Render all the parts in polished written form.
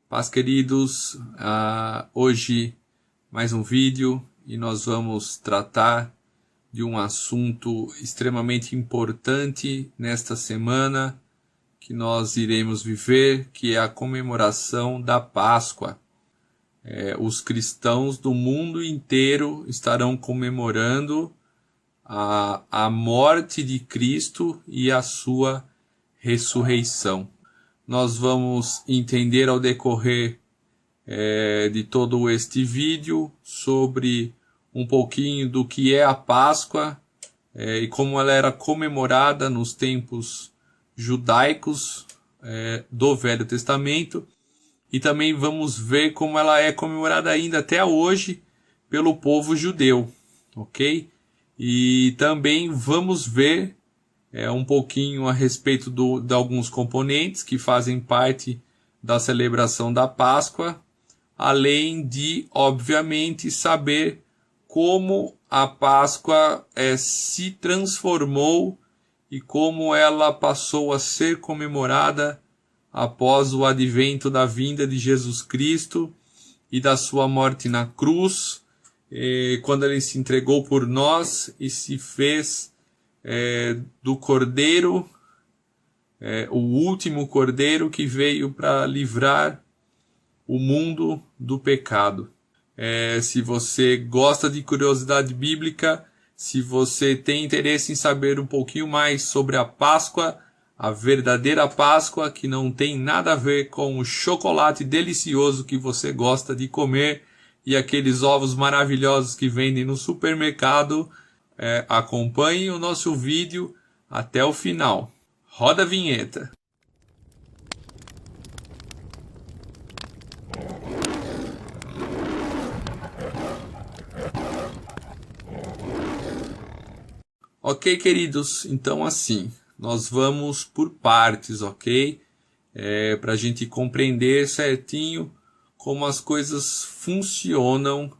Paz, queridos, hoje mais um vídeo e nós vamos tratar de um assunto extremamente importante nesta semana que nós iremos viver, que é a comemoração da Páscoa. Os cristãos do mundo inteiro estarão comemorando a morte de Cristo e a sua ressurreição. Nós vamos entender ao decorrer de todo este vídeo sobre um pouquinho do que é a Páscoa e como ela era comemorada nos tempos judaicos do Velho Testamento, e também vamos ver como ela é comemorada ainda até hoje pelo povo judeu, ok? E também vamos ver um pouquinho a respeito de alguns componentes que fazem parte da celebração da Páscoa, além de, obviamente, saber como a Páscoa se transformou e como ela passou a ser comemorada após o advento da vinda de Jesus Cristo e da sua morte na cruz, quando ele se entregou por nós e se fez do Cordeiro, o último Cordeiro que veio para livrar o mundo do pecado. Se você gosta de curiosidade bíblica, se você tem interesse em saber um pouquinho mais sobre a Páscoa, a verdadeira Páscoa, que não tem nada a ver com o chocolate delicioso que você gosta de comer e aqueles ovos maravilhosos que vendem no supermercado, acompanhe o nosso vídeo até o final. Roda a vinheta. Ok, queridos, então assim, nós vamos por partes, ok? Para a gente compreender certinho como as coisas funcionam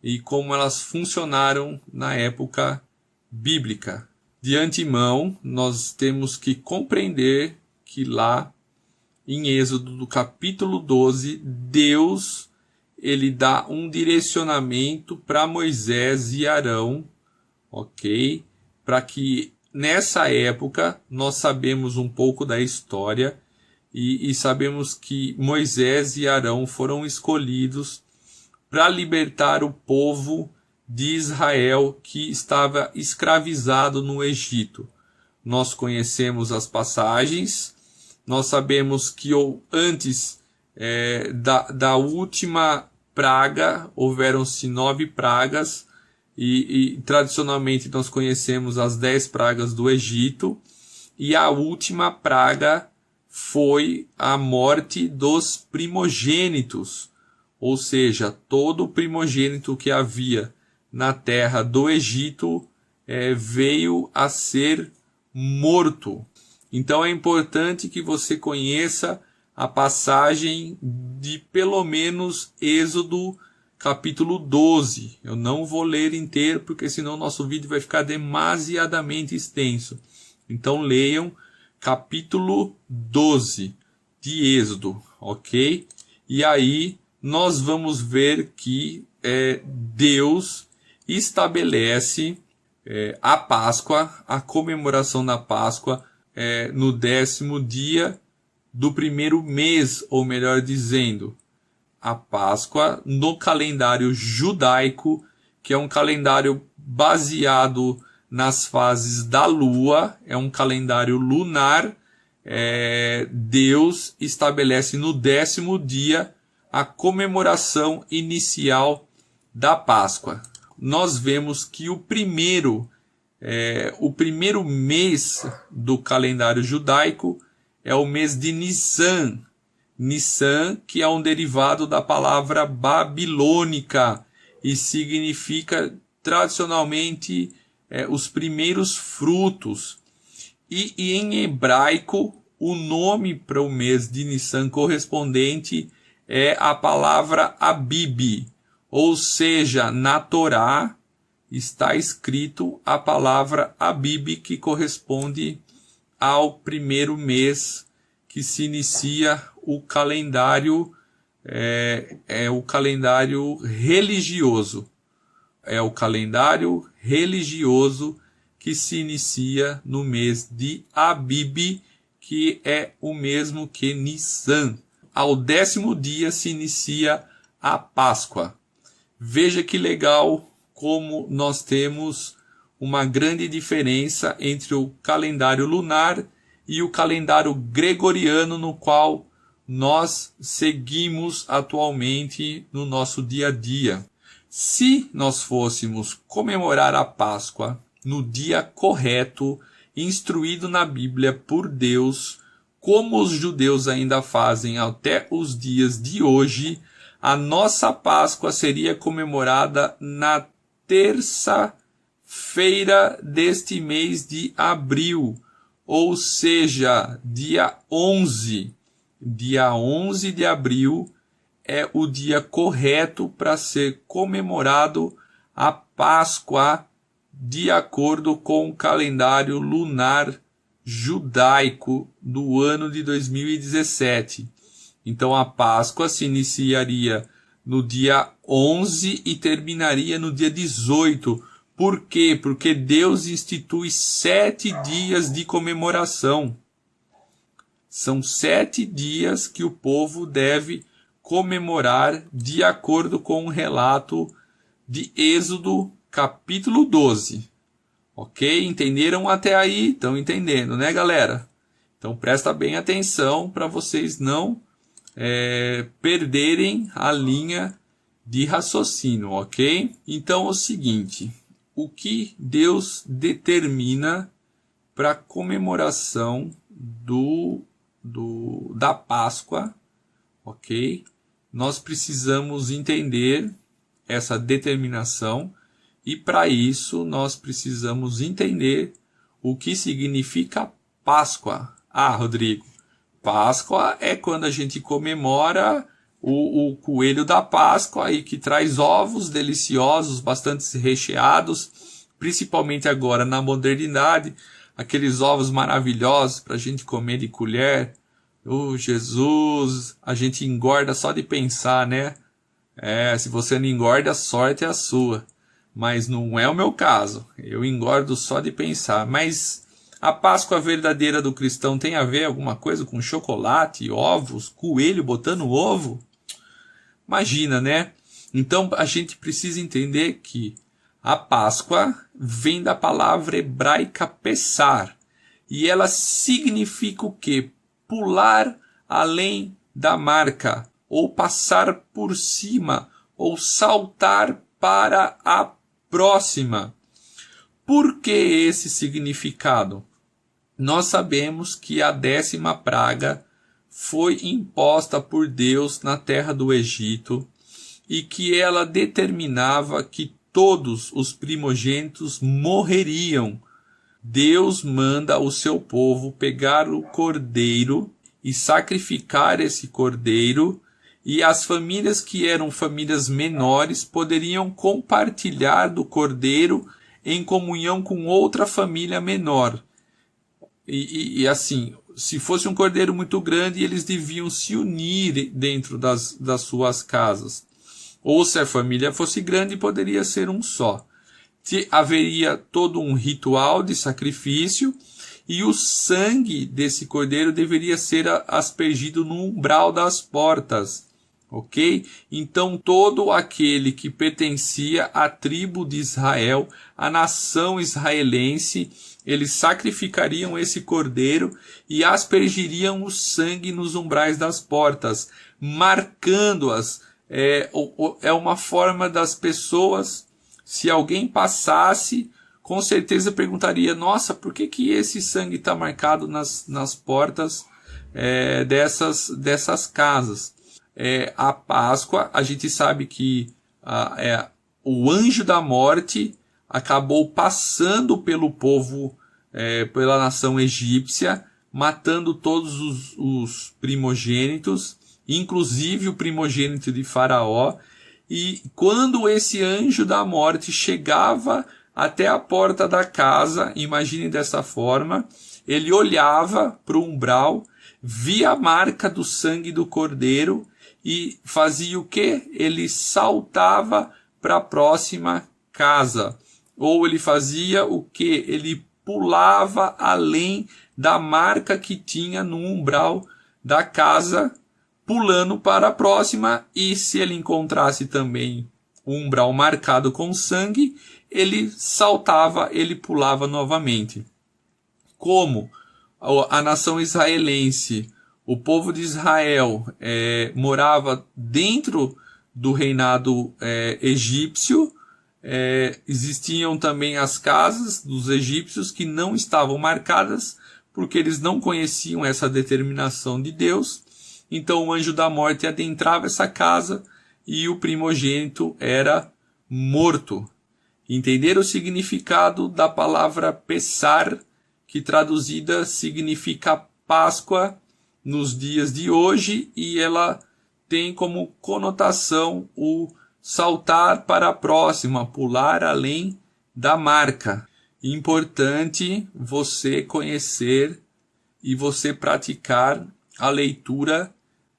e como elas funcionaram na época bíblica. De antemão, nós temos que compreender que lá em Êxodo, do capítulo 12, Deus ele dá um direcionamento para Moisés e Arão, ok? Para que nessa época nós sabemos um pouco da história e sabemos que Moisés e Arão foram escolhidos para libertar o povo de Israel que estava escravizado no Egito. Nós conhecemos as passagens, nós sabemos que antes da última praga houveram-se 9 pragas, e tradicionalmente nós conhecemos as 10 pragas do Egito, e a última praga foi a morte dos primogênitos, ou seja, todo primogênito que havia na terra do Egito veio a ser morto. Então é importante que você conheça a passagem de pelo menos Êxodo capítulo 12. Eu não vou ler inteiro porque senão nosso vídeo vai ficar demasiadamente extenso. Então leiam capítulo 12 de Êxodo, ok? E aí nós vamos ver que Deus estabelece a Páscoa, a comemoração da Páscoa, no 10º dia do primeiro mês, ou melhor dizendo, a Páscoa no calendário judaico, que é um calendário baseado nas fases da lua, é um calendário lunar. Deus estabelece no 10º dia a comemoração inicial da Páscoa. Nós vemos que o primeiro mês do calendário judaico é o mês de Nissan. Nissan, que é um derivado da palavra babilônica e significa tradicionalmente os primeiros frutos. E em hebraico, o nome para o mês de Nissan correspondente é a palavra Abib, ou seja, na Torá está escrito a palavra Abib, que corresponde ao primeiro mês que se inicia o calendário é o calendário religioso. É o calendário religioso que se inicia no mês de Abib, que é o mesmo que Nissan. Ao 10º dia se inicia a Páscoa. Veja que legal como nós temos uma grande diferença entre o calendário lunar e o calendário gregoriano, no qual nós seguimos atualmente no nosso dia a dia. Se nós fôssemos comemorar a Páscoa no dia correto, instruído na Bíblia por Deus, como os judeus ainda fazem até os dias de hoje, a nossa Páscoa seria comemorada na terça-feira deste mês de abril, ou seja, dia 11. Dia 11 de abril é o dia correto para ser comemorado a Páscoa de acordo com o calendário lunar judaico do ano de 2017. Então a Páscoa se iniciaria no dia 11 e terminaria no dia 18. Por quê? Porque Deus institui 7 dias de comemoração. São 7 dias que o povo deve comemorar de acordo com o relato de Êxodo capítulo 12. Ok? Entenderam até aí? Estão entendendo, né, galera? Então presta bem atenção para vocês não perderem a linha de raciocínio, ok? Então é o seguinte, o que Deus determina para a comemoração da Páscoa, ok? Nós precisamos entender essa determinação e para isso nós precisamos entender o que significa Páscoa. Ah, Rodrigo, Páscoa é quando a gente comemora o coelho da Páscoa e que traz ovos deliciosos, bastante recheados, principalmente agora na modernidade, aqueles ovos maravilhosos para a gente comer de colher. Oh, Jesus, a gente engorda só de pensar, né? Se você não engorda, a sorte é a sua. Mas não é o meu caso. Eu engordo só de pensar. Mas a Páscoa verdadeira do cristão tem a ver alguma coisa com chocolate, ovos, coelho botando ovo? Imagina, né? Então a gente precisa entender que a Páscoa vem da palavra hebraica Pessar. E ela significa o quê? Pular além da marca, ou passar por cima, ou saltar para a próxima. Por que esse significado? Nós sabemos que a 10ª praga foi imposta por Deus na terra do Egito e que ela determinava que todos os primogênitos morreriam. Deus manda o seu povo pegar o cordeiro e sacrificar esse cordeiro, e as famílias que eram famílias menores poderiam compartilhar do cordeiro em comunhão com outra família menor. E assim, se fosse um cordeiro muito grande, eles deviam se unir dentro das suas casas. Ou se a família fosse grande, poderia ser um só. Haveria todo um ritual de sacrifício e o sangue desse cordeiro deveria ser aspergido no umbral das portas, ok? Então todo aquele que pertencia à tribo de Israel, à nação israelense, eles sacrificariam esse cordeiro e aspergiriam o sangue nos umbrais das portas, marcando-as. É uma forma das pessoas, se alguém passasse, com certeza perguntaria, nossa, por que esse sangue está marcado nas portas dessas casas? A Páscoa, a gente sabe que o anjo da morte acabou passando pelo povo, pela nação egípcia, matando todos os primogênitos, inclusive o primogênito de Faraó. E quando esse anjo da morte chegava até a porta da casa, imagine dessa forma, ele olhava para o umbral, via a marca do sangue do cordeiro e fazia o quê? Ele saltava para a próxima casa. Ou ele fazia o quê? Ele pulava além da marca que tinha no umbral da casa, pulando para a próxima, e se ele encontrasse também um umbral marcado com sangue, ele saltava, ele pulava novamente. Como a nação israelense, o povo de Israel morava dentro do reinado egípcio, existiam também as casas dos egípcios que não estavam marcadas, porque eles não conheciam essa determinação de Deus. Então o anjo da morte adentrava essa casa e o primogênito era morto. Entender o significado da palavra Pessar, que traduzida significa Páscoa nos dias de hoje, e ela tem como conotação o saltar para a próxima, pular além da marca. Importante você conhecer e você praticar a leitura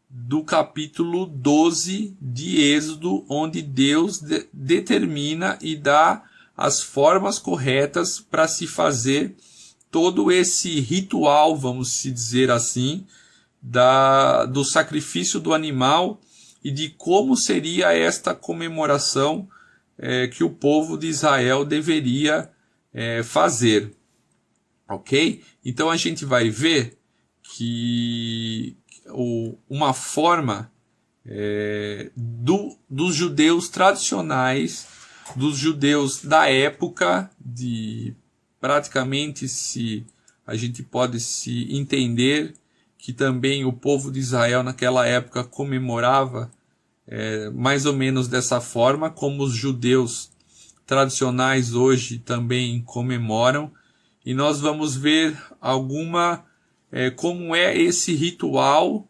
do capítulo 12 de Êxodo, onde Deus determina e dá as formas corretas para se fazer todo esse ritual, vamos se dizer assim, do sacrifício do animal e de como seria esta comemoração que o povo de Israel deveria fazer. Ok? Então a gente vai ver que uma forma dos judeus tradicionais, dos judeus da época, de praticamente a gente pode se entender que também o povo de Israel naquela época comemorava mais ou menos dessa forma, como os judeus tradicionais hoje também comemoram. E nós vamos ver como é esse ritual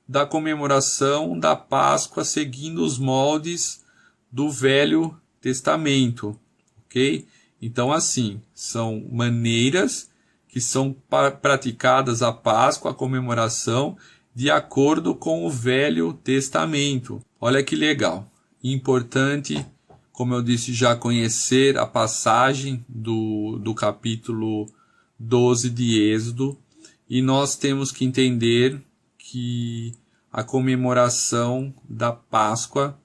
da comemoração da Páscoa seguindo os moldes do Velho Testamento, ok? Então, assim, são maneiras que são praticadas a Páscoa, a comemoração, de acordo com o Velho Testamento. Olha que legal. Importante, como eu disse, já conhecer a passagem do capítulo 12 de Êxodo, e nós temos que entender que a comemoração da Páscoa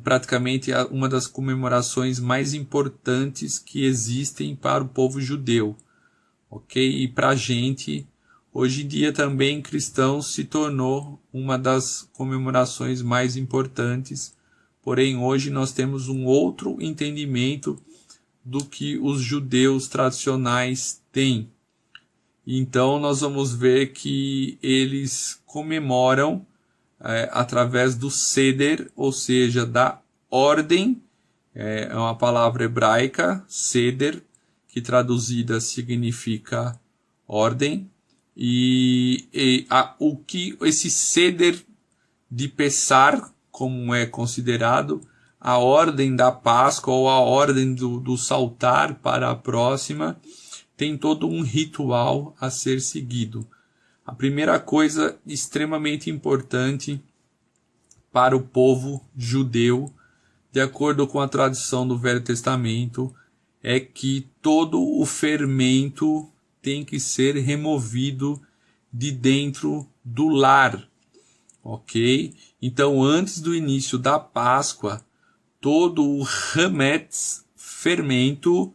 praticamente uma das comemorações mais importantes que existem para o povo judeu, ok? E para a gente, hoje em dia também cristãos, se tornou uma das comemorações mais importantes, porém hoje nós temos um outro entendimento do que os judeus tradicionais têm. Então nós vamos ver que eles comemoram através do Seder, ou seja, da ordem, é uma palavra hebraica, Seder, que traduzida significa ordem, o que esse Seder de Pessar, como é considerado, a ordem da Páscoa ou a ordem do saltar para a próxima, tem todo um ritual a ser seguido. A primeira coisa extremamente importante para o povo judeu, de acordo com a tradição do Velho Testamento, é que todo o fermento tem que ser removido de dentro do lar, ok? Então, antes do início da Páscoa, todo o hametz, fermento,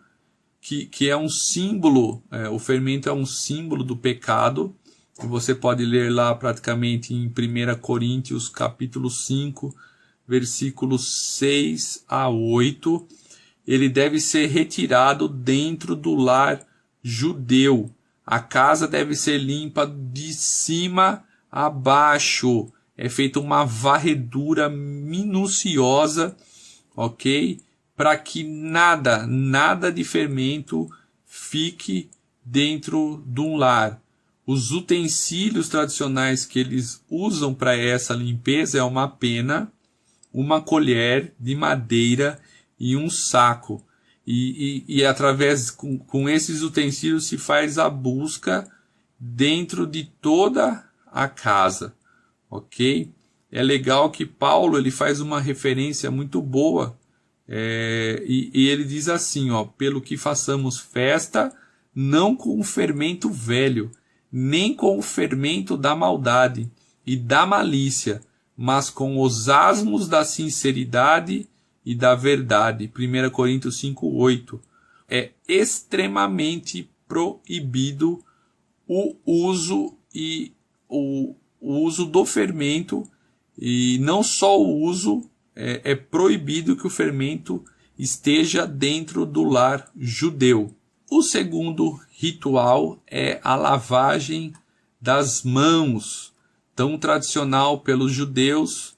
que é um símbolo, o fermento é um símbolo do pecado. Você pode ler lá praticamente em 1 Coríntios capítulo 5, versículos 6 a 8. Ele deve ser retirado dentro do lar judeu. A casa deve ser limpa de cima a baixo. É feita uma varredura minuciosa, ok? Para que nada de fermento fique dentro de um lar. Os utensílios tradicionais que eles usam para essa limpeza é uma pena, uma colher de madeira e um saco. E através com esses utensílios se faz a busca dentro de toda a casa, ok? É legal que Paulo ele faz uma referência muito boa, e ele diz assim, ó, pelo que façamos festa, não com o fermento velho, nem com o fermento da maldade e da malícia, mas com os asmos da sinceridade e da verdade. 1 Coríntios 5:8. É extremamente proibido o uso do fermento, e não só o uso, é proibido que o fermento esteja dentro do lar judeu. O segundo ritual é a lavagem das mãos, tão tradicional pelos judeus,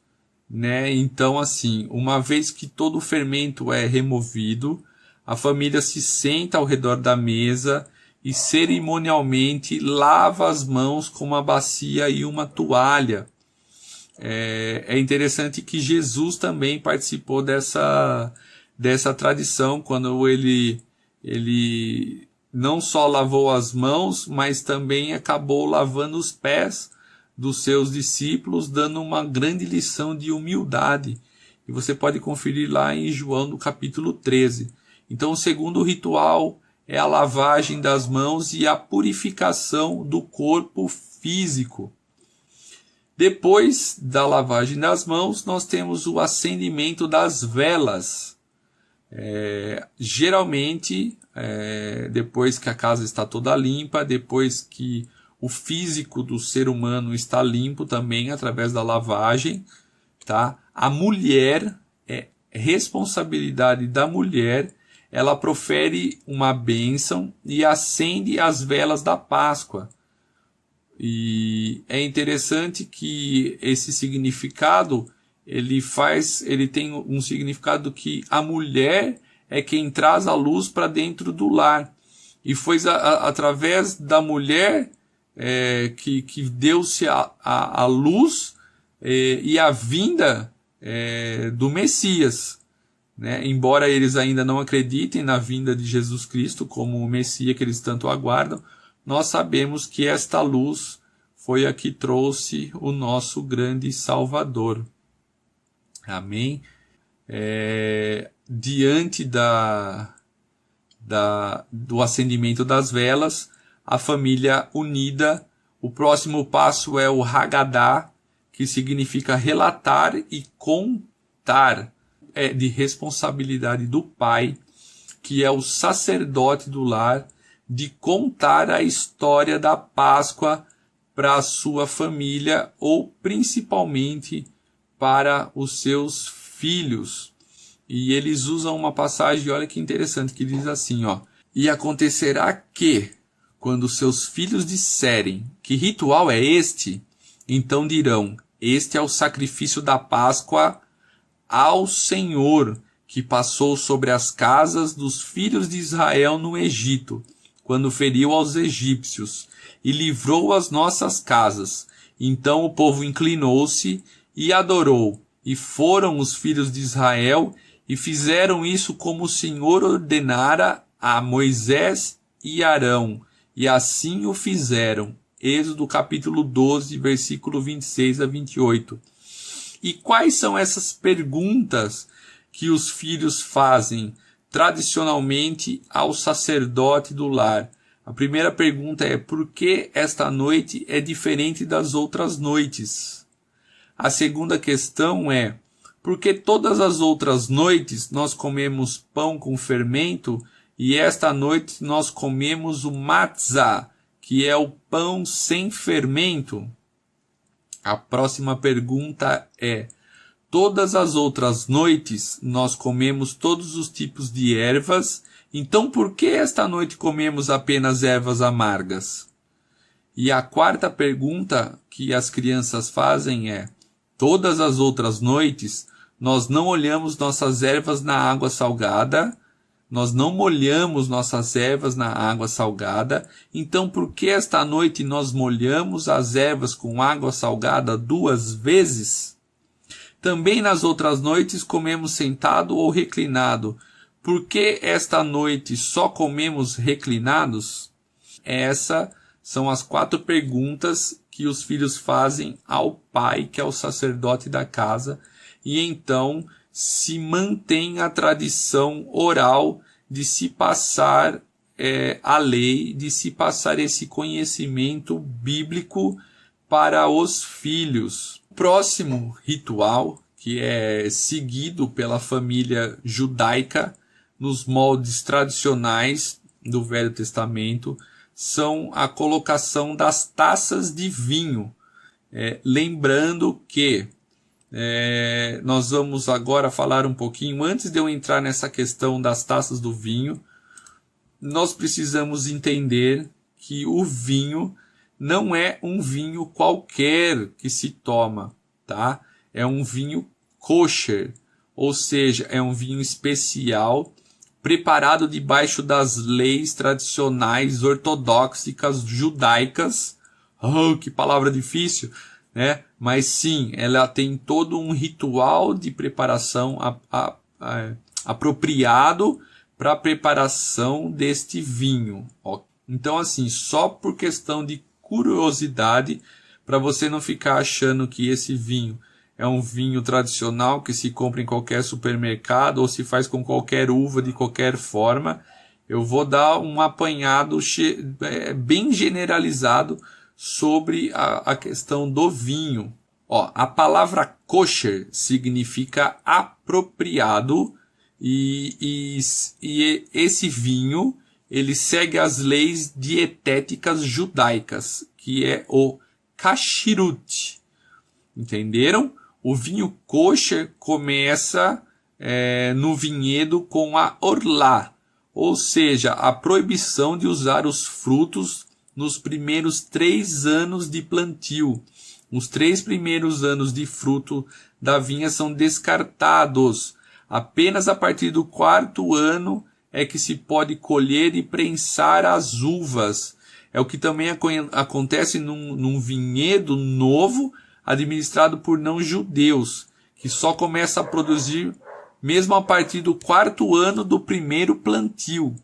né? Então, assim, uma vez que todo o fermento é removido, a família se senta ao redor da mesa e cerimonialmente lava as mãos com uma bacia e uma toalha. É interessante que Jesus também participou dessa tradição, quando ele não só lavou as mãos, mas também acabou lavando os pés dos seus discípulos, dando uma grande lição de humildade. E você pode conferir lá em João, no capítulo 13. Então, o segundo ritual é a lavagem das mãos e a purificação do corpo físico. Depois da lavagem das mãos, nós temos o acendimento das velas. Geralmente, depois que a casa está toda limpa, depois que o físico do ser humano está limpo também através da lavagem, tá? A mulher, é responsabilidade da mulher, ela profere uma bênção e acende as velas da Páscoa. E é interessante que esse significado, ele tem um significado que a mulher é quem traz a luz para dentro do lar. E foi através da mulher que deu-se a luz e a vinda do Messias, né? Embora eles ainda não acreditem na vinda de Jesus Cristo como o Messias que eles tanto aguardam, nós sabemos que esta luz foi a que trouxe o nosso grande Salvador. Amém? Diante do acendimento das velas, a família unida, o próximo passo é o Haggadah, que significa relatar e contar. É de responsabilidade do pai, que é o sacerdote do lar, de contar a história da Páscoa para a sua família, ou principalmente para os seus filhos. E eles usam uma passagem, olha que interessante, que diz assim, ó: e acontecerá que, quando seus filhos disserem, que ritual é este? Então dirão, este é o sacrifício da Páscoa ao Senhor, que passou sobre as casas dos filhos de Israel no Egito, quando feriu aos egípcios, e livrou as nossas casas. Então o povo inclinou-se e adorou, e foram os filhos de Israel, e fizeram isso como o Senhor ordenara a Moisés e Arão, e assim o fizeram. Êxodo capítulo 12, versículo 26 a 28. E quais são essas perguntas que os filhos fazem tradicionalmente ao sacerdote do lar? A primeira pergunta é: por que esta noite é diferente das outras noites? A segunda questão é: por que todas as outras noites nós comemos pão com fermento e esta noite nós comemos o matzah, que é o pão sem fermento? A próxima pergunta é: todas as outras noites nós comemos todos os tipos de ervas, então por que esta noite comemos apenas ervas amargas? E a quarta pergunta que as crianças fazem é: todas as outras noites nós não olhamos nossas ervas na água salgada, nós não molhamos nossas ervas na água salgada, então por que esta noite nós molhamos as ervas com água salgada 2 vezes? Também nas outras noites comemos sentado ou reclinado, por que esta noite só comemos reclinados? Essas são as 4 perguntas que os filhos fazem ao pai, que é o sacerdote da casa, e então se mantém a tradição oral de se passar a lei, de se passar esse conhecimento bíblico para os filhos. O próximo ritual, que é seguido pela família judaica nos moldes tradicionais do Velho Testamento, são a colocação das taças de vinho. Lembrando que nós vamos agora falar um pouquinho, antes de eu entrar nessa questão das taças do vinho, nós precisamos entender que o vinho não é um vinho qualquer que se toma, tá? É um vinho kosher, ou seja, é um vinho especial, preparado debaixo das leis tradicionais ortodoxas judaicas. Oh, que palavra difícil, né? Mas sim, ela tem todo um ritual de preparação apropriado para a preparação deste vinho. Então, assim, só por questão de curiosidade, para você não ficar achando que esse vinho é um vinho tradicional que se compra em qualquer supermercado ou se faz com qualquer uva de qualquer forma, eu vou dar um apanhado bem generalizado sobre a questão do vinho. A palavra kosher significa apropriado e esse vinho ele segue as leis dietéticas judaicas, que é o kashrut. Entenderam? O vinho kosher começa no vinhedo com a orlá, ou seja, a proibição de usar os frutos nos primeiros 3 anos de plantio. Os 3 primeiros anos de fruto da vinha são descartados. Apenas a partir do 4º ano é que se pode colher e prensar as uvas. É o que também acontece num vinhedo novo, administrado por não-judeus, que só começa a produzir mesmo a partir do 4º ano do primeiro plantio.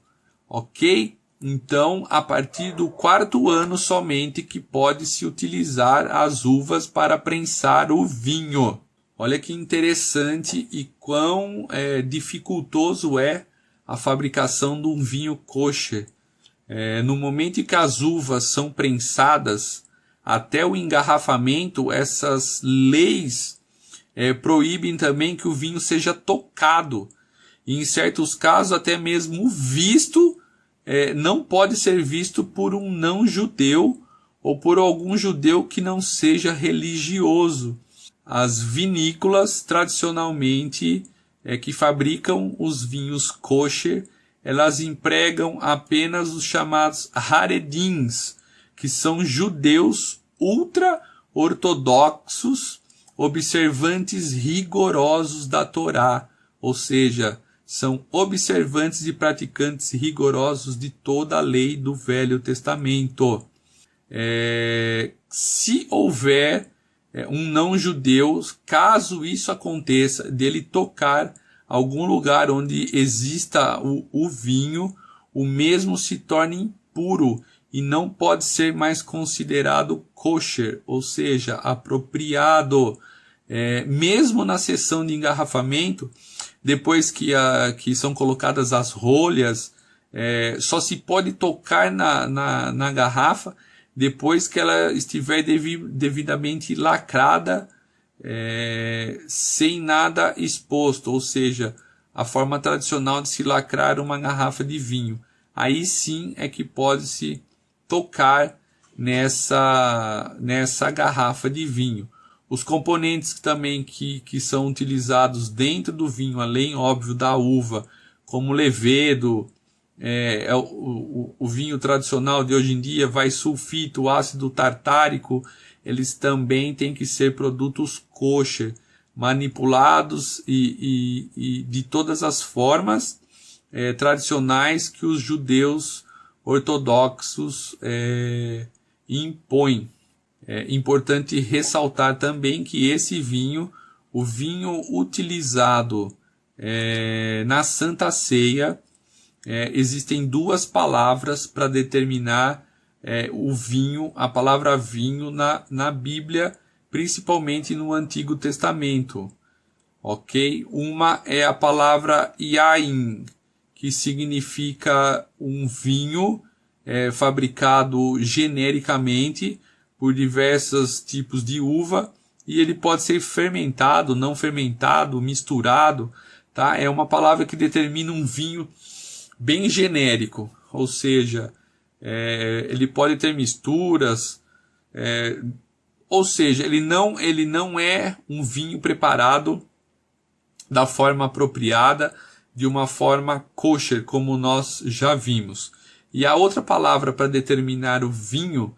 Ok? Então, a partir do 4º ano somente que pode-se utilizar as uvas para prensar o vinho. Olha que interessante e quão dificultoso é a fabricação de um vinho kosher. No momento em que as uvas são prensadas, até o engarrafamento, essas leis proíbem também que o vinho seja tocado. E em certos casos, até mesmo visto, não pode ser visto por um não-judeu ou por algum judeu que não seja religioso. As vinícolas, tradicionalmente, que fabricam os vinhos kosher, elas empregam apenas os chamados haredins, que são judeus ultra-ortodoxos, observantes rigorosos da Torá, ou seja, são observantes e praticantes rigorosos de toda a lei do Velho Testamento. Se houver um não-judeu, caso isso aconteça, dele tocar algum lugar onde exista o vinho, o mesmo se torna impuro e não pode ser mais considerado kosher, ou seja, apropriado. Mesmo na sessão de engarrafamento, depois que são colocadas as rolhas, só se pode tocar na garrafa depois que ela estiver devidamente lacrada, sem nada exposto, ou seja, a forma tradicional de se lacrar uma garrafa de vinho. Aí sim é que pode-se tocar nessa garrafa de vinho. Os componentes também que são utilizados dentro do vinho, além, óbvio, da uva, como levedo, o vinho tradicional de hoje em dia, vai sulfito, ácido tartárico, eles também têm que ser produtos kosher, manipulados e de todas as formas tradicionais que os judeus ortodoxos impõem. É importante ressaltar também que esse vinho, o vinho utilizado na Santa Ceia, existem 2 palavras para determinar o vinho, a palavra vinho na Bíblia, principalmente no Antigo Testamento. Ok? Uma é a palavra yain, que significa um vinho fabricado genericamente por diversos tipos de uva, e ele pode ser fermentado, não fermentado, misturado, tá? É uma palavra que determina um vinho bem genérico, ou seja, ele pode ter misturas, ou seja, ele não é um vinho preparado da forma apropriada, de uma forma kosher, como nós já vimos. E a outra palavra para determinar o vinho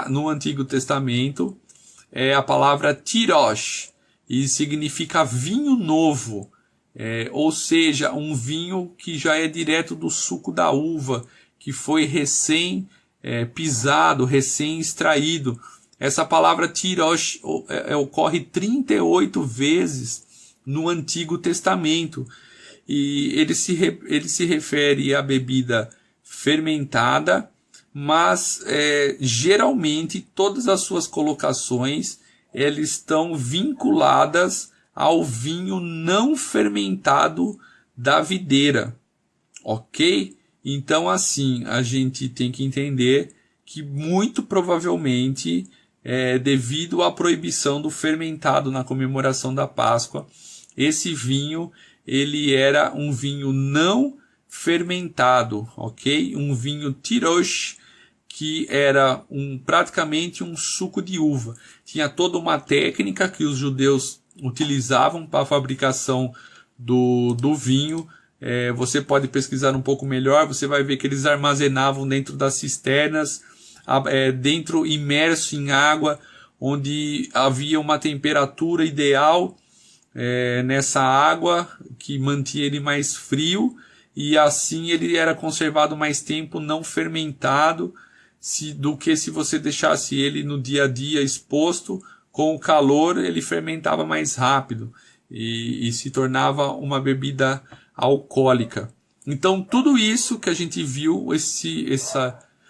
no Antigo Testamento é a palavra tirosh, e significa vinho novo, ou seja, um vinho que já é direto do suco da uva, que foi pisado, recém-extraído. Essa palavra tirosh ocorre 38 vezes no Antigo Testamento, e ele se refere à bebida fermentada, mas geralmente todas as suas colocações elas estão vinculadas ao vinho não fermentado da videira, ok? Então assim, a gente tem que entender que muito provavelmente, devido à proibição do fermentado na comemoração da Páscoa, esse vinho ele era um vinho não fermentado, ok? Um vinho tirosh, que era praticamente um suco de uva. Tinha toda uma técnica que os judeus utilizavam para a fabricação do vinho. Você pode pesquisar um pouco melhor, você vai ver que eles armazenavam dentro das cisternas, dentro imerso em água, onde havia uma temperatura ideal nessa água, que mantinha ele mais frio, e assim ele era conservado mais tempo não fermentado, do que se você deixasse ele no dia a dia exposto. Com o calor ele fermentava mais rápido e se tornava uma bebida alcoólica. Então tudo isso que a gente viu, esse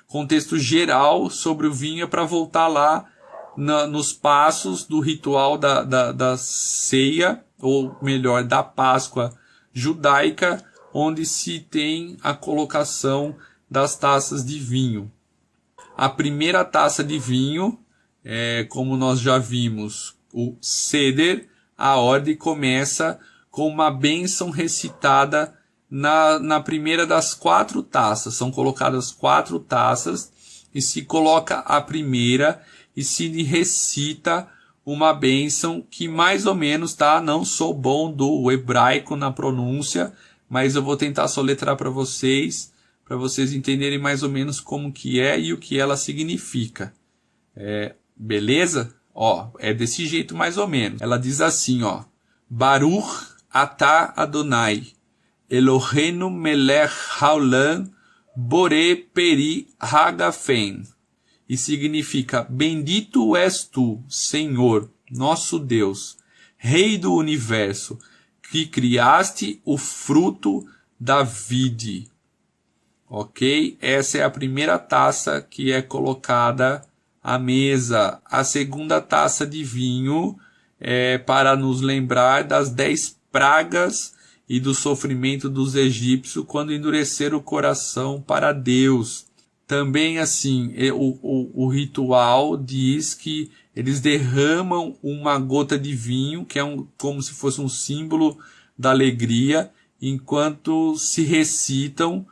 contexto geral sobre o vinho, é para voltar lá nos passos do ritual da ceia, ou melhor, da Páscoa judaica, onde se tem a colocação das taças de vinho. A primeira taça de vinho, como nós já vimos, o Seder, a ordem começa com uma bênção recitada na primeira das 4 taças. São colocadas 4 taças e se coloca a primeira e se recita uma bênção que mais ou menos, tá? Não sou bom do hebraico na pronúncia, mas eu vou tentar soletrar para vocês entenderem mais ou menos como que é e o que ela significa. Beleza? É desse jeito mais ou menos. Ela diz assim, Baruch atah Adonai, Eloheinu melech haolam, boré peri hagafen. E significa: bendito és tu, Senhor, nosso Deus, Rei do Universo, que criaste o fruto da vide. Ok? Essa é a primeira taça que é colocada à mesa. A segunda taça de vinho é para nos lembrar das 10 pragas e do sofrimento dos egípcios quando endureceram o coração para Deus. Também assim, o ritual diz que eles derramam uma gota de vinho, que é como se fosse um símbolo da alegria, enquanto se recitam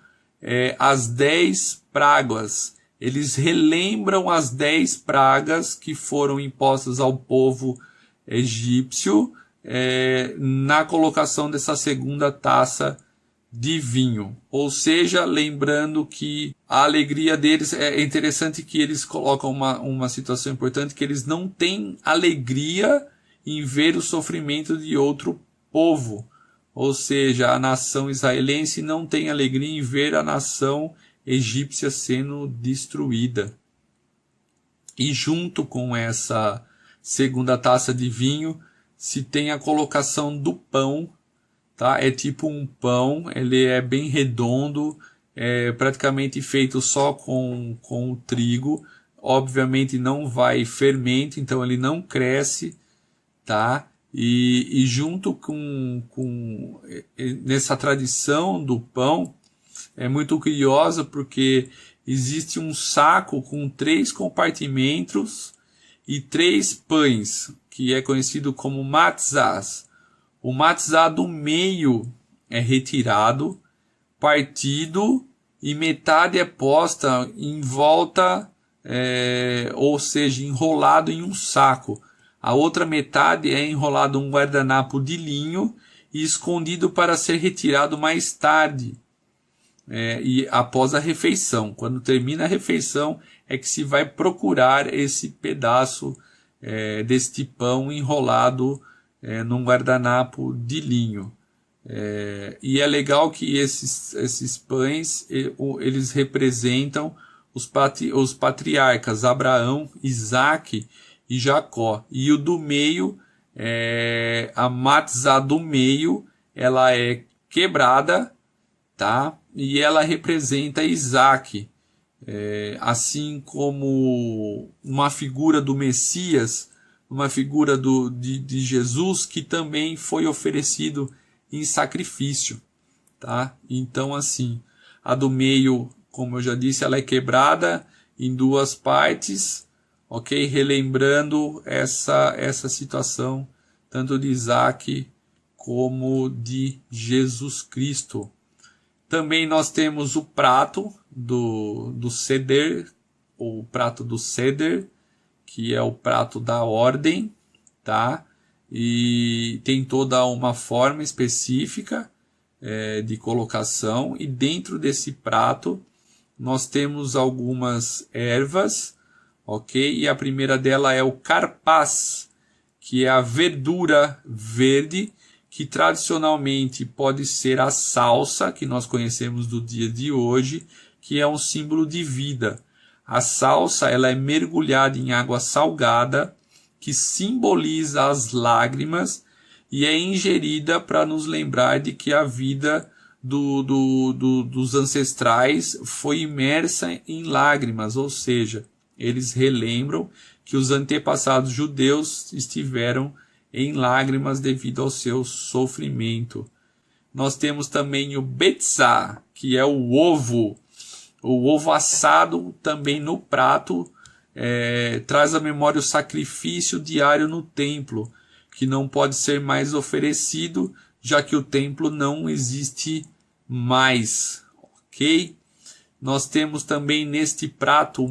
as 10 pragas. Eles relembram as 10 pragas que foram impostas ao povo egípcio na colocação dessa segunda taça de vinho. Ou seja, lembrando que a alegria deles, é interessante que eles colocam uma situação importante, que eles não têm alegria em ver o sofrimento de outro povo. Ou seja, a nação israelense não tem alegria em ver a nação egípcia sendo destruída. E junto com essa segunda taça de vinho, se tem a colocação do pão, tá? É tipo um pão, ele é bem redondo, é praticamente feito só com o trigo. Obviamente não vai fermento, então ele não cresce, tá? E junto com nessa tradição do pão, é muito curiosa porque existe um saco com 3 compartimentos e 3 pães, que é conhecido como matzás. O matzá do meio é retirado, partido, e metade é posta em volta, ou seja, enrolado em um saco. A outra metade é enrolado em um guardanapo de linho e escondido para ser retirado mais tarde, e após a refeição. Quando termina a refeição é que se vai procurar esse pedaço deste pão enrolado num guardanapo de linho. E é legal que esses pães eles representam os patriarcas Abraão, Isaque e Jacó. E o do meio, a matzá do meio, ela é quebrada, tá? E ela representa Isaque, assim como uma figura do Messias, uma figura de Jesus, que também foi oferecido em sacrifício, tá? Então, assim, a do meio, como eu já disse, ela é quebrada em 2 partes, ok? Relembrando essa situação, tanto de Isaque como de Jesus Cristo. Também nós temos o prato do Seder, ou o prato do Seder, que é o prato da ordem, tá? E tem toda uma forma específica de colocação, e dentro desse prato nós temos algumas ervas, ok? E a primeira dela é o carpaz, que é a verdura verde, que tradicionalmente pode ser a salsa, que nós conhecemos do dia de hoje, que é um símbolo de vida. A salsa, ela é mergulhada em água salgada, que simboliza as lágrimas, e é ingerida para nos lembrar de que a vida dos ancestrais foi imersa em lágrimas, ou seja, eles relembram que os antepassados judeus estiveram em lágrimas devido ao seu sofrimento. Nós temos também o betzá, que é o ovo assado também no prato, traz à memória o sacrifício diário no templo, que não pode ser mais oferecido, já que o templo não existe mais, ok? Nós temos também neste prato o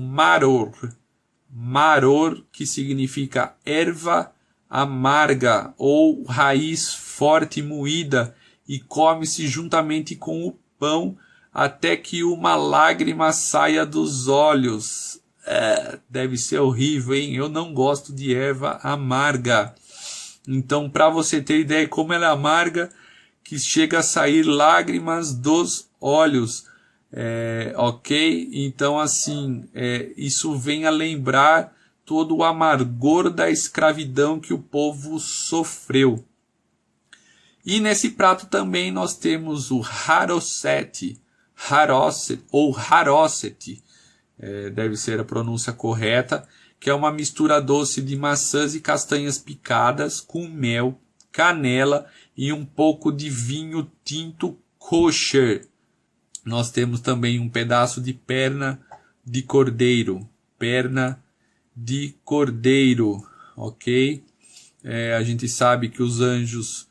maror, que significa erva amarga ou raiz forte moída, e come-se juntamente com o pão até que uma lágrima saia dos olhos. Deve ser horrível, hein? Eu não gosto de erva amarga. Então, para você ter ideia como ela é amarga, que chega a sair lágrimas dos olhos. Ok? Então, assim, isso vem a lembrar todo o amargor da escravidão que o povo sofreu. E nesse prato também nós temos o haroset, deve ser a pronúncia correta, que é uma mistura doce de maçãs e castanhas picadas com mel, canela e um pouco de vinho tinto kosher. Nós temos também um pedaço de perna de cordeiro, ok? A gente sabe que os anjos,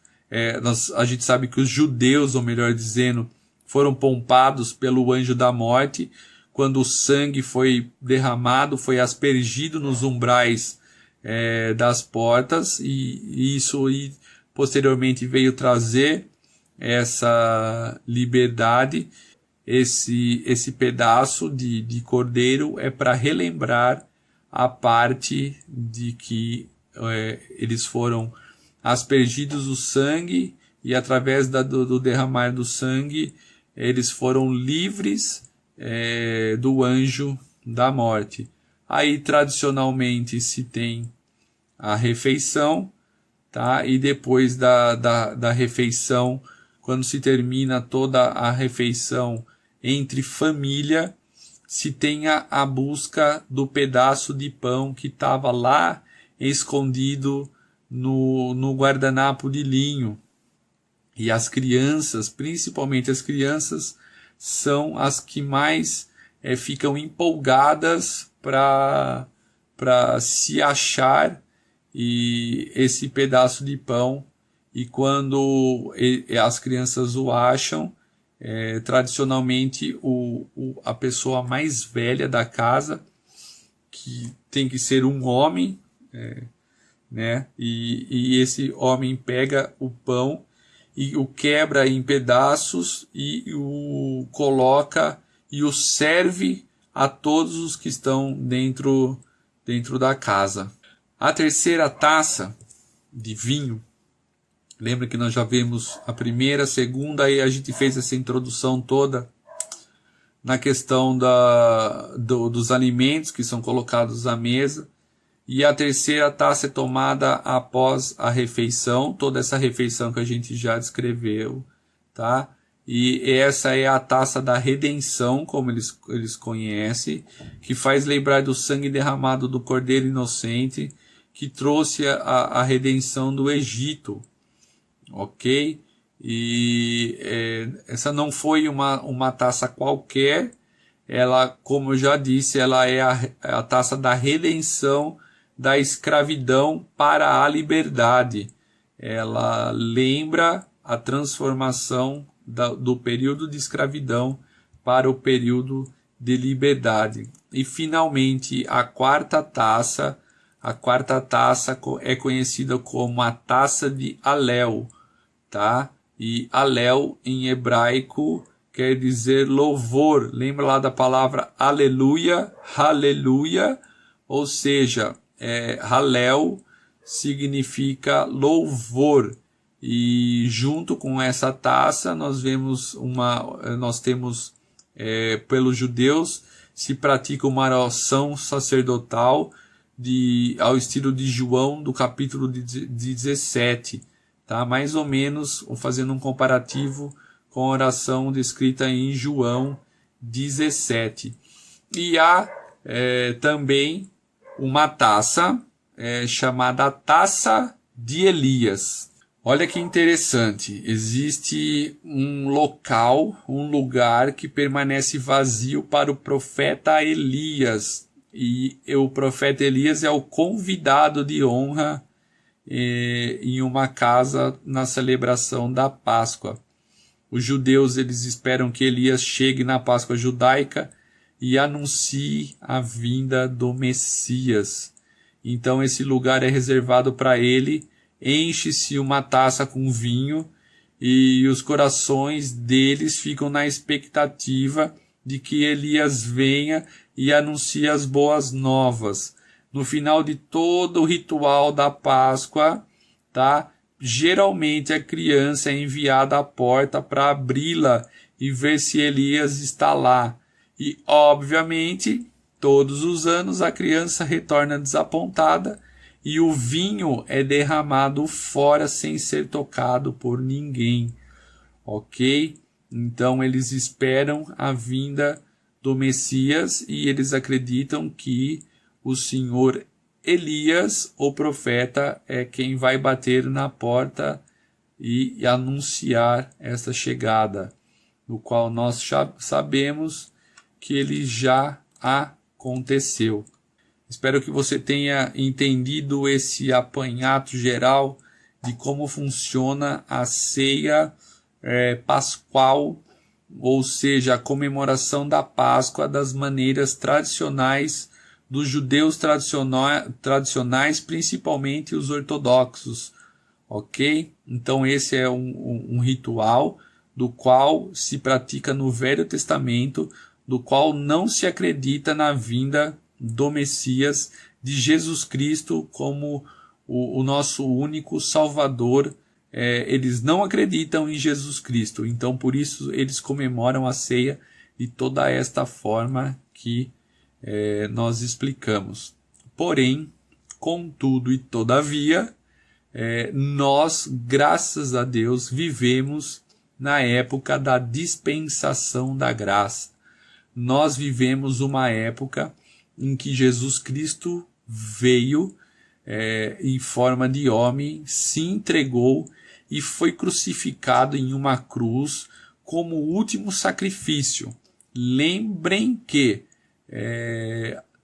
a gente sabe que os judeus, ou melhor dizendo, foram poupados pelo anjo da morte, quando o sangue foi derramado, foi aspergido nos umbrais das portas, e isso posteriormente veio trazer essa liberdade. Esse pedaço de cordeiro é para relembrar a parte de que eles foram aspergidos o sangue, e através do derramar do sangue eles foram livres do anjo da morte. Aí tradicionalmente se tem a refeição, tá? E depois da refeição, quando se termina toda a refeição, entre família, se tenha a busca do pedaço de pão que estava lá escondido no guardanapo de linho. E as crianças, principalmente as crianças, são as que mais ficam empolgadas para se achar esse pedaço de pão. E quando as crianças o acham, tradicionalmente a pessoa mais velha da casa, que tem que ser um homem, né? E esse homem pega o pão e o quebra em pedaços e o coloca e o serve a todos os que estão dentro da casa. A terceira taça de vinho, lembra que nós já vimos a primeira, a segunda, e a gente fez essa introdução toda na questão dos alimentos que são colocados à mesa. E a terceira taça é tomada após a refeição, toda essa refeição que a gente já descreveu, tá? E essa é a taça da redenção, como eles conhecem, que faz lembrar do sangue derramado do Cordeiro Inocente, que trouxe a redenção do Egito, ok? E essa não foi uma taça qualquer, ela, como eu já disse, ela é a taça da redenção da escravidão para a liberdade. Ela lembra a transformação do período de escravidão para o período de liberdade. E finalmente a quarta taça é conhecida como a taça de Alel, tá? E Alel em hebraico quer dizer louvor. Lembra lá da palavra aleluia, aleluia, ou seja, Halel significa louvor. E junto com essa taça nós temos pelos judeus se pratica uma oração sacerdotal ao estilo de João, do capítulo 17, tá? Mais ou menos fazendo um comparativo com a oração descrita em João 17. E há também uma taça chamada Taça de Elias. Olha que interessante, existe um lugar que permanece vazio para o profeta Elias. E o profeta Elias é o convidado de honra em uma casa na celebração da Páscoa. Os judeus eles esperam que Elias chegue na Páscoa judaica e anuncie a vinda do Messias. Então esse lugar é reservado para ele, enche-se uma taça com vinho e os corações deles ficam na expectativa de que Elias venha e anuncie as boas novas. No final de todo o ritual da Páscoa, tá? Geralmente a criança é enviada à porta para abri-la e ver se Elias está lá. E, obviamente, todos os anos a criança retorna desapontada e o vinho é derramado fora sem ser tocado por ninguém, ok? Então eles esperam a vinda do Messias e eles acreditam que o Senhor Elias, o profeta, é quem vai bater na porta e anunciar essa chegada, no qual nós já sabemos que ele já aconteceu. Espero que você tenha entendido esse apanhado geral de como funciona a ceia pascual, ou seja, a comemoração da Páscoa das maneiras tradicionais dos judeus tradicionais, principalmente os ortodoxos, ok? Então esse é um ritual do qual se pratica no Velho Testamento, do qual não se acredita na vinda do Messias, de Jesus Cristo como o nosso único Salvador. Eles não acreditam em Jesus Cristo, então por isso eles comemoram a ceia de toda esta forma que nós explicamos. Porém, contudo e todavia, nós, graças a Deus, vivemos na época da dispensação da graça. Nós vivemos uma época em que Jesus Cristo veio em forma de homem, se entregou e foi crucificado em uma cruz como o último sacrifício. Lembrem que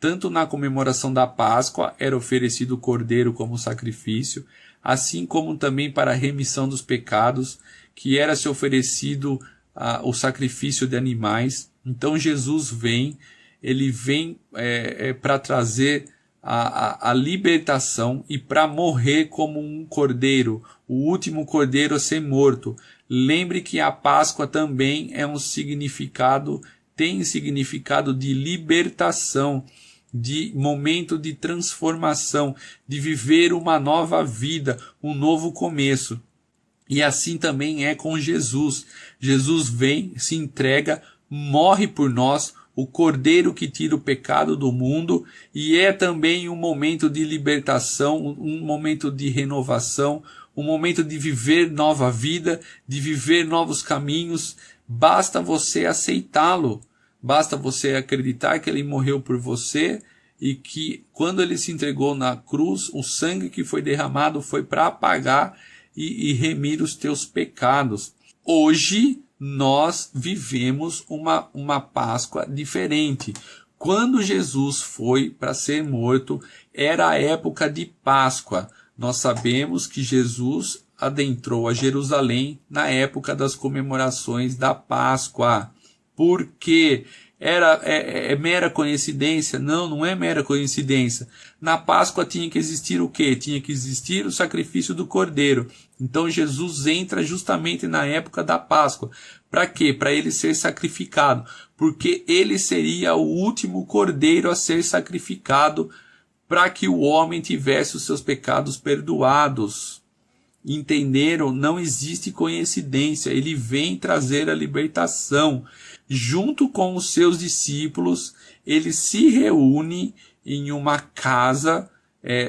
tanto na comemoração da Páscoa era oferecido o cordeiro como sacrifício, assim como também para a remissão dos pecados, que era se oferecido o sacrifício de animais. Então Jesus vem, ele vem para trazer a libertação e para morrer como um cordeiro, o último cordeiro a ser morto. Lembre que a Páscoa também é um significado, tem significado de libertação, de momento de transformação, de viver uma nova vida, um novo começo. E assim também é com Jesus. Jesus vem, se entrega, morre por nós, o Cordeiro que tira o pecado do mundo, e é também um momento de libertação, um momento de renovação, um momento de viver nova vida, de viver novos caminhos. Basta você aceitá-lo, basta você acreditar que ele morreu por você e que quando ele se entregou na cruz, o sangue que foi derramado foi para apagar e remir os teus pecados. Hoje nós vivemos uma Páscoa diferente. Quando Jesus foi para ser morto, era a época de Páscoa. Nós sabemos que Jesus adentrou a Jerusalém na época das comemorações da Páscoa. Por quê? É mera coincidência? Não, não é mera coincidência. Na Páscoa tinha que existir o quê? Tinha que existir o sacrifício do Cordeiro. Então Jesus entra justamente na época da Páscoa. Para quê? Para ele ser sacrificado. Porque ele seria o último Cordeiro a ser sacrificado para que o homem tivesse os seus pecados perdoados. Entenderam? Não existe coincidência. Ele vem trazer a libertação. Junto com os seus discípulos, ele se reúne em uma casa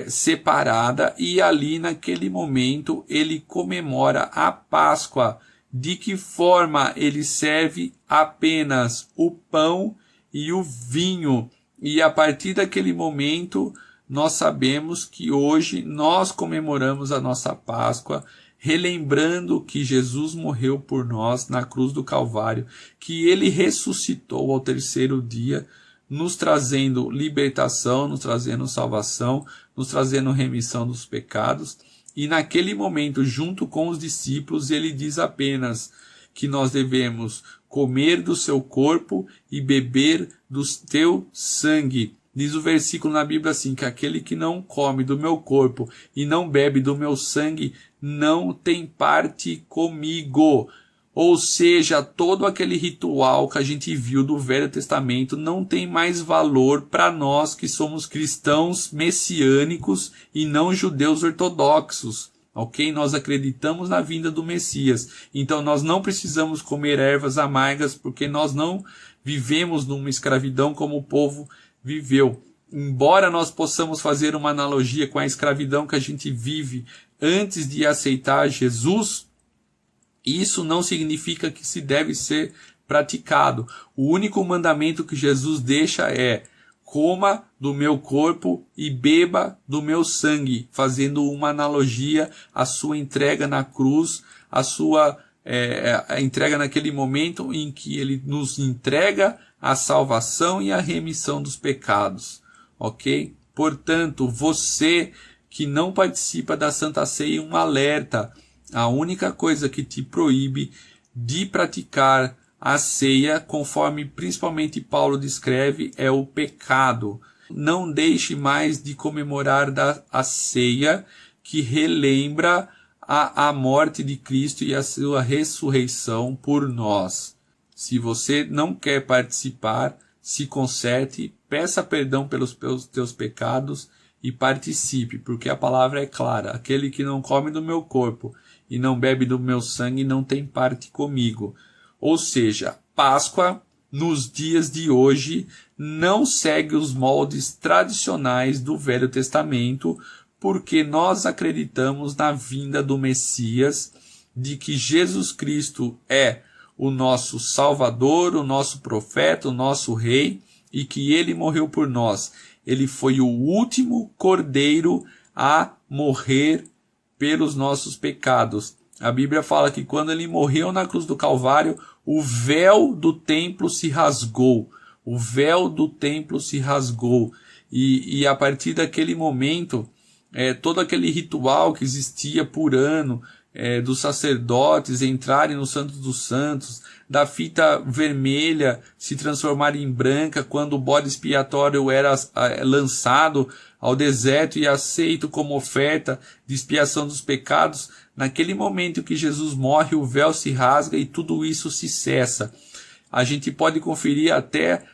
separada e ali naquele momento ele comemora a Páscoa. De que forma? Ele serve apenas o pão e o vinho. E a partir daquele momento nós sabemos que hoje nós comemoramos a nossa Páscoa, relembrando que Jesus morreu por nós na cruz do Calvário, que ele ressuscitou ao terceiro dia, nos trazendo libertação, nos trazendo salvação, nos trazendo remissão dos pecados. E naquele momento, junto com os discípulos, ele diz apenas que nós devemos comer do seu corpo e beber do teu sangue. Diz o versículo na Bíblia assim, que aquele que não come do meu corpo e não bebe do meu sangue não tem parte comigo. Ou seja, todo aquele ritual que a gente viu do Velho Testamento não tem mais valor para nós que somos cristãos messiânicos e não judeus ortodoxos. Ok? Nós acreditamos na vinda do Messias. Então nós não precisamos comer ervas amargas porque nós não vivemos numa escravidão como o povo viveu. Embora nós possamos fazer uma analogia com a escravidão que a gente vive antes de aceitar Jesus, isso não significa que se deve ser praticado. O único mandamento que Jesus deixa é: coma do meu corpo e beba do meu sangue, fazendo uma analogia à sua entrega na cruz, à sua a entrega naquele momento em que ele nos entrega a salvação e a remissão dos pecados, ok? Portanto, você que não participa da Santa Ceia, um alerta: a única coisa que te proíbe de praticar a ceia, conforme principalmente Paulo descreve, é o pecado. Não deixe mais de comemorar a ceia, que relembra a morte de Cristo e a sua ressurreição por nós. Se você não quer participar, se conserte, peça perdão pelos teus pecados e participe, porque a palavra é clara: aquele que não come do meu corpo e não bebe do meu sangue não tem parte comigo. Ou seja, Páscoa, nos dias de hoje, não segue os moldes tradicionais do Velho Testamento, porque nós acreditamos na vinda do Messias de que Jesus Cristo é o nosso Salvador, o nosso profeta, o nosso Rei, e que Ele morreu por nós. Ele foi o último cordeiro a morrer pelos nossos pecados. A Bíblia fala que quando Ele morreu na cruz do Calvário, o véu do templo se rasgou. O véu do templo se rasgou. E a partir daquele momento, todo aquele ritual que existia por ano, dos sacerdotes entrarem no Santo dos Santos, da fita vermelha se transformar em branca quando o bode expiatório era lançado ao deserto e aceito como oferta de expiação dos pecados, naquele momento que Jesus morre, o véu se rasga e tudo isso se cessa. A gente pode conferir até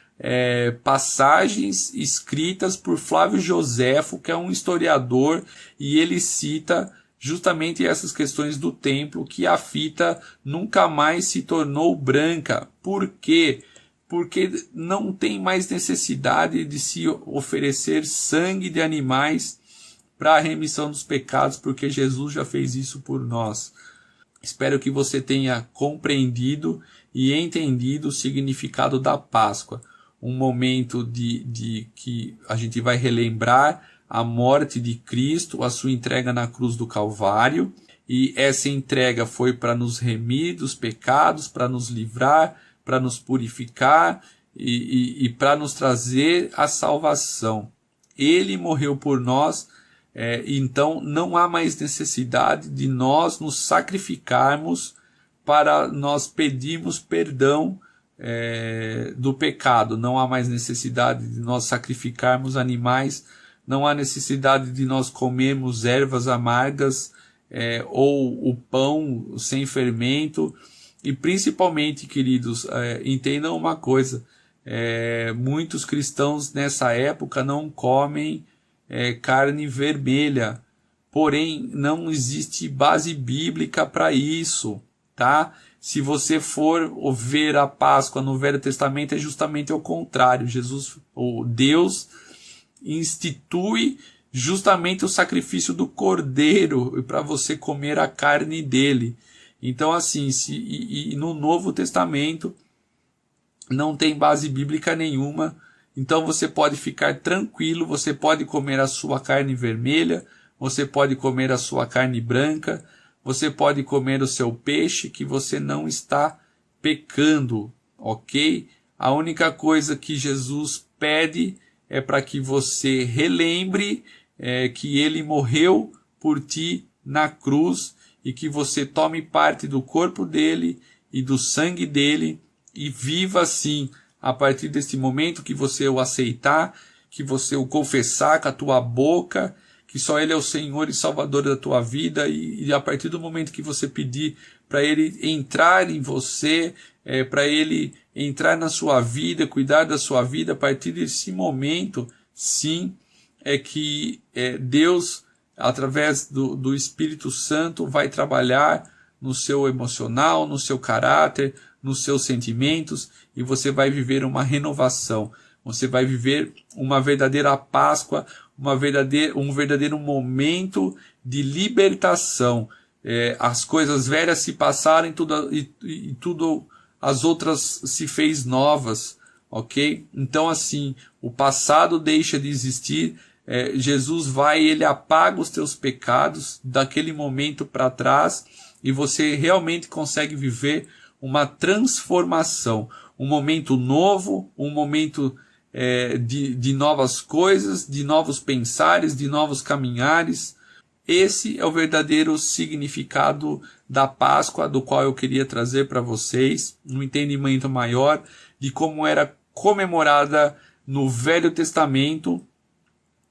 passagens escritas por Flávio Joséfo, que é um historiador, e ele cita justamente essas questões do templo, que a fita nunca mais se tornou branca. Por quê? Porque não tem mais necessidade de se oferecer sangue de animais para a remissão dos pecados, porque Jesus já fez isso por nós. Espero que você tenha compreendido e entendido o significado da Páscoa. Um momento de que a gente vai relembrar a morte de Cristo, a sua entrega na cruz do Calvário, e essa entrega foi para nos remir dos pecados, para nos livrar, para nos purificar e para nos trazer a salvação. Ele morreu por nós, então não há mais necessidade de nós nos sacrificarmos para nós pedirmos perdão do pecado. Não há mais necessidade de nós sacrificarmos animais, não há necessidade de nós comermos ervas amargas ou o pão sem fermento. E principalmente, queridos, entendam uma coisa, muitos cristãos nessa época não comem carne vermelha, porém não existe base bíblica para isso, tá? Se você for ver a Páscoa no Velho Testamento, é justamente o contrário. Deus institui justamente o sacrifício do cordeiro para você comer a carne dele. Então, assim, e no Novo Testamento não tem base bíblica nenhuma. Então você pode ficar tranquilo, você pode comer a sua carne vermelha, você pode comer a sua carne branca, você pode comer o seu peixe, que você não está pecando, ok? A única coisa que Jesus pede é para que você relembre que ele morreu por ti na cruz e que você tome parte do corpo dele e do sangue dele e viva assim, a partir deste momento que você o aceitar, que você o confessar com a tua boca, que só ele é o Senhor e Salvador da tua vida, e a partir do momento que você pedir para ele entrar em você, para ele entrar na sua vida, cuidar da sua vida, a partir desse momento, sim, é que Deus, através do Espírito Santo, vai trabalhar no seu emocional, no seu caráter, nos seus sentimentos, e você vai viver uma renovação. Você vai viver uma verdadeira Páscoa, um verdadeiro momento de libertação. As coisas velhas se passaram e tudo as outras se fez novas, ok? Então, assim, o passado deixa de existir. Jesus vai e ele apaga os teus pecados daquele momento para trás, e você realmente consegue viver uma transformação, um momento novo, um momento de novas coisas, de novos pensares, de novos caminhares. Esse é o verdadeiro significado da Páscoa, do qual eu queria trazer para vocês um entendimento maior de como era comemorada no Velho Testamento,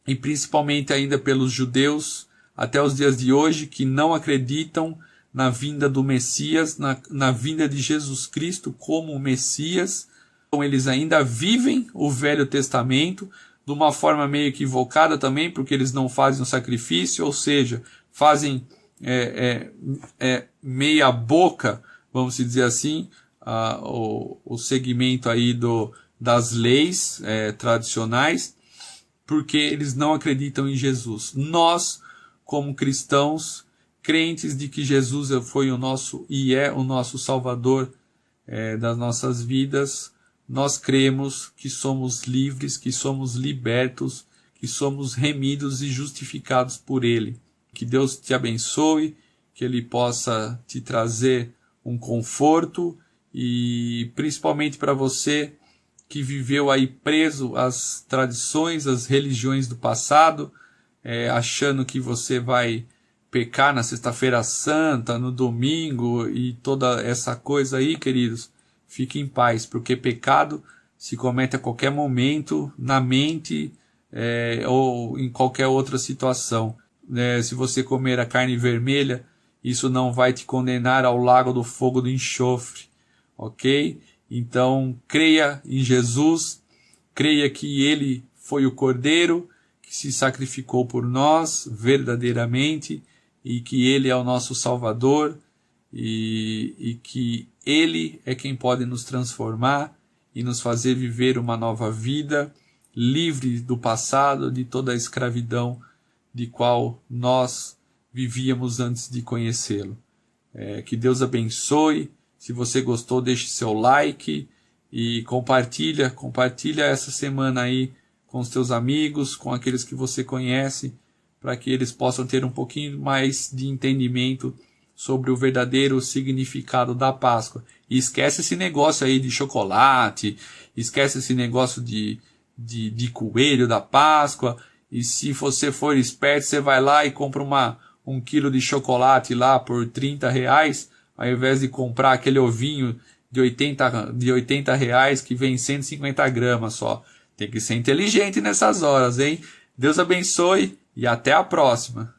e principalmente ainda pelos judeus até os dias de hoje, que não acreditam na vinda do Messias, na vinda de Jesus Cristo como o Messias. Então eles ainda vivem o Velho Testamento de uma forma meio equivocada também, porque eles não fazem o sacrifício, ou seja, fazem meia boca, vamos dizer assim, o segmento aí das leis tradicionais, porque eles não acreditam em Jesus. Nós, como cristãos, crentes de que Jesus foi o nosso e é o nosso Salvador das nossas vidas, nós cremos que somos livres, que somos libertos, que somos remidos e justificados por Ele. Que Deus te abençoe, que Ele possa te trazer um conforto e principalmente para você que viveu aí preso às tradições, às religiões do passado, achando que você vai pecar na sexta-feira santa, no domingo e toda essa coisa aí, queridos, fique em paz, porque pecado se comete a qualquer momento, na mente ou em qualquer outra situação. Se você comer a carne vermelha, isso não vai te condenar ao lago do fogo do enxofre, ok? Então, creia em Jesus, creia que Ele foi o Cordeiro que se sacrificou por nós verdadeiramente e que Ele é o nosso Salvador e que Ele é quem pode nos transformar e nos fazer viver uma nova vida, livre do passado, de toda a escravidão de qual nós vivíamos antes de conhecê-lo. Que Deus abençoe. Se você gostou, deixe seu like e compartilha essa semana aí com os teus amigos, com aqueles que você conhece, para que eles possam ter um pouquinho mais de entendimento sobre o verdadeiro significado da Páscoa. E esquece esse negócio aí de chocolate, esquece esse negócio de coelho da Páscoa, e se você for esperto, você vai lá e compra um quilo de chocolate lá por R$30, ao invés de comprar aquele ovinho de 80 reais que vem 150 gramas só. Tem que ser inteligente nessas horas, hein? Deus abençoe e até a próxima.